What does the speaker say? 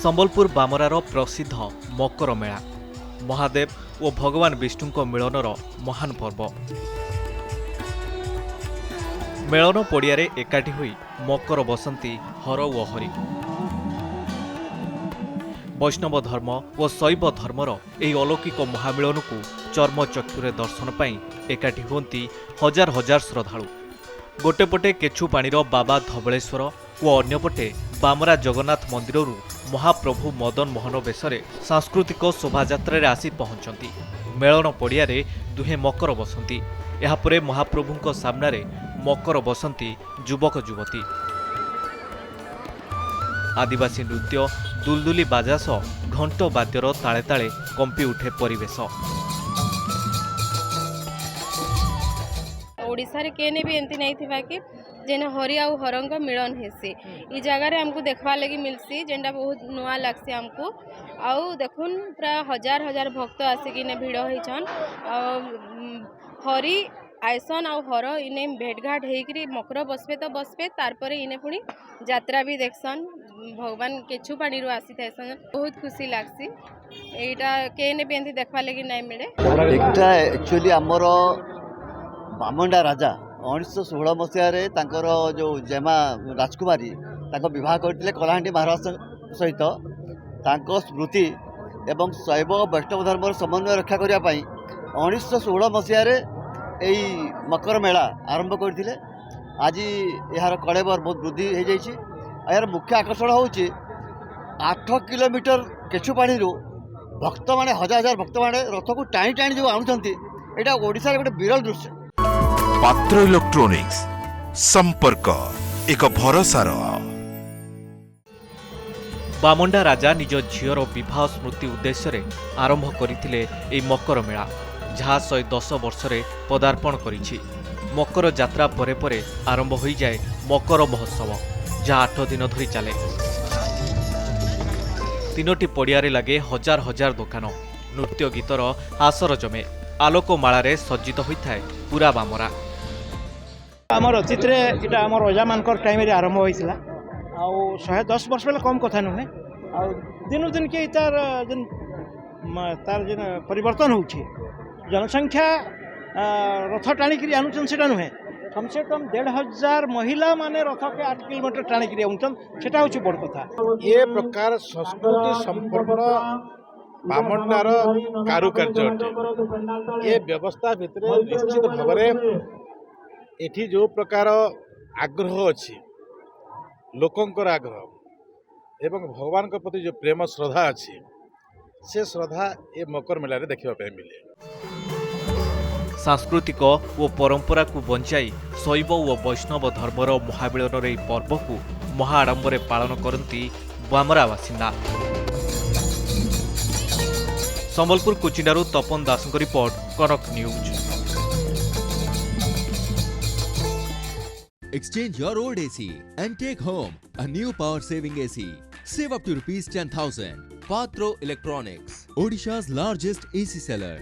ସମ୍ବଲପୁର ବାମରାର ପ୍ରସିଦ୍ଧ ମକର ମେଳା ମହାଦେବ ଓ ଭଗବାନ ବିଷ୍ଣୁଙ୍କ ମିଳନର ମହାନ ପର୍ବ। ମେଳନ ପଡ଼ିଆରେ ଏକାଠି ହୋଇ ମକର ବସନ୍ତି ହର ଓ ହରି। ବୈଷ୍ଣବ ଧର୍ମ ଓ ଶୈବ ଧର୍ମର ଏହି ଅଲୌକିକ ମହାମିଳନକୁ ଚର୍ମଚକ୍ଷୁରେ ଦର୍ଶନ ପାଇଁ ଏକାଠି ହୁଅନ୍ତି ହଜାର ହଜାର ଶ୍ରଦ୍ଧାଳୁ। ଗୋଟେପଟେ କେଛୁପାଣିର ବାବା ଧବଳେଶ୍ୱର ଓ ଅନ୍ୟପଟେ ବାମରା ଜଗନ୍ନାଥ ମନ୍ଦିରରୁ ମହାପ୍ରଭୁ ମଦନ ମୋହନ ବେଶରେ ସାଂସ୍କୃତିକ ଶୋଭାଯାତ୍ରାରେ ଆସି ପହଞ୍ଚନ୍ତି। ମେଳନ ପଡ଼ିଆରେ ଦୁହେଁ ମକର ବସନ୍ତି। ଏହାପରେ ମହାପ୍ରଭୁଙ୍କ ସାମ୍ନାରେ ମକର ବସନ୍ତି ଯୁବକ ଯୁବତୀ। ଆଦିବାସୀ ନୃତ୍ୟ ଦୁଲଦୁଲି ବାଜା ସହ ଘଣ୍ଟ ବାଦ୍ୟର ତାଳେ ତାଳେ କମ୍ପି ଉଠେ ପରିବେଶ। ओडिशा रे केने भी एंती नहीं थिबा कि जेने हरि आउ हरंग मिलन हेसी ई जगह रे हमको देखबा लगी मिलसी जेंडा बहुत नुआ लागसी हमको। आउ देखुन पूरा हजार हजार भक्त आसिक इने भिड़ होइछन। हरि आयसन आउ हर इने भेटघाट हेकरी मकर बसबे तो बसबे तारपरे इने पुणी यात्रा भी देखसन। भगवान केछु पानी रो आसी थायसन बहुत खुशी लागसी। एटा केने भी एंती देखबा लगी नहीं मिले। एकटा एक्चुअली हमर बामंडा राजा 1916 मसीह जो जेमा राजकुमारी विवाह करते कलाहांडी महाराज सहित स्मृति एवं शैव वैष्णव धर्म समन्वय रक्षा करने 1916 मसीह मकर मेला आरंभ करते। आज यार कलेबर बहुत वृद्धि हो जाइए। यार मुख्य आकर्षण हूँ 8 किलोमीटर केछुपाणी भक्त मैंने हजार हजार भक्त मैंने रथ को टाणी टाणी जो आणुंट यहाँ ओडिशा गोटे विरल दृश्य। पात्र इलेक्ट्रोनिक्स संपर्क एक भरोसार। बामंडा राजा निज झीर विवाह स्मृति उद्देश्य आरंभ करथिले एई मकर मेला जहाँ 110 वर्षरे पदार्पण करिछि। मकर यात्रा परे परे आरंभ होई जाए मकर महोत्सव जहाँ 8 दिन धरी चले। तीनोटी पड़ियारे लगे हजार हजार दुकान नृत्य गीतर आसर जमे आलोकमाळे सज्जित होइथाय पूरा बामरा। आमर अतीत इटा आम रजा मान टाइम आरंभ होता 110 वर्ष बेले कम कथा नुहे। दिन दिन के तार तार जेन परिवर्तन हो जनसंख्या रथ टाणिक आणुचन से नुहे। कम से कम 1500 महिला माने रथ के 8 किलोमीटर टाणिक आणुचन से बड़ कथा। ये प्रकार संस्कृति संपन्न बामंडार कारुकार्य अटे। ये व्यवस्था भितर निश्चित भाव एठी जो प्रकार आग्रह अच्छी लोकंकर आग्रह एवं भगवान के प्रति जो प्रेम श्रद्धा अच्छी से श्रद्धा ये मकर मेला रे देखिबा पे मिले। सांस्कृतिक और परंपरा को बंचाई शैव और वैष्णव धर्मर महामिलनर यह पर्व को महाआडंबरे पालन करती बामरा बासिंदा। संबलपुर कुचिंडारू Tapan Das report Kanak news. Exchange your old AC and take home a new power-saving AC. Save up to ₹10,000. Patro Electronics, Odisha's largest AC seller.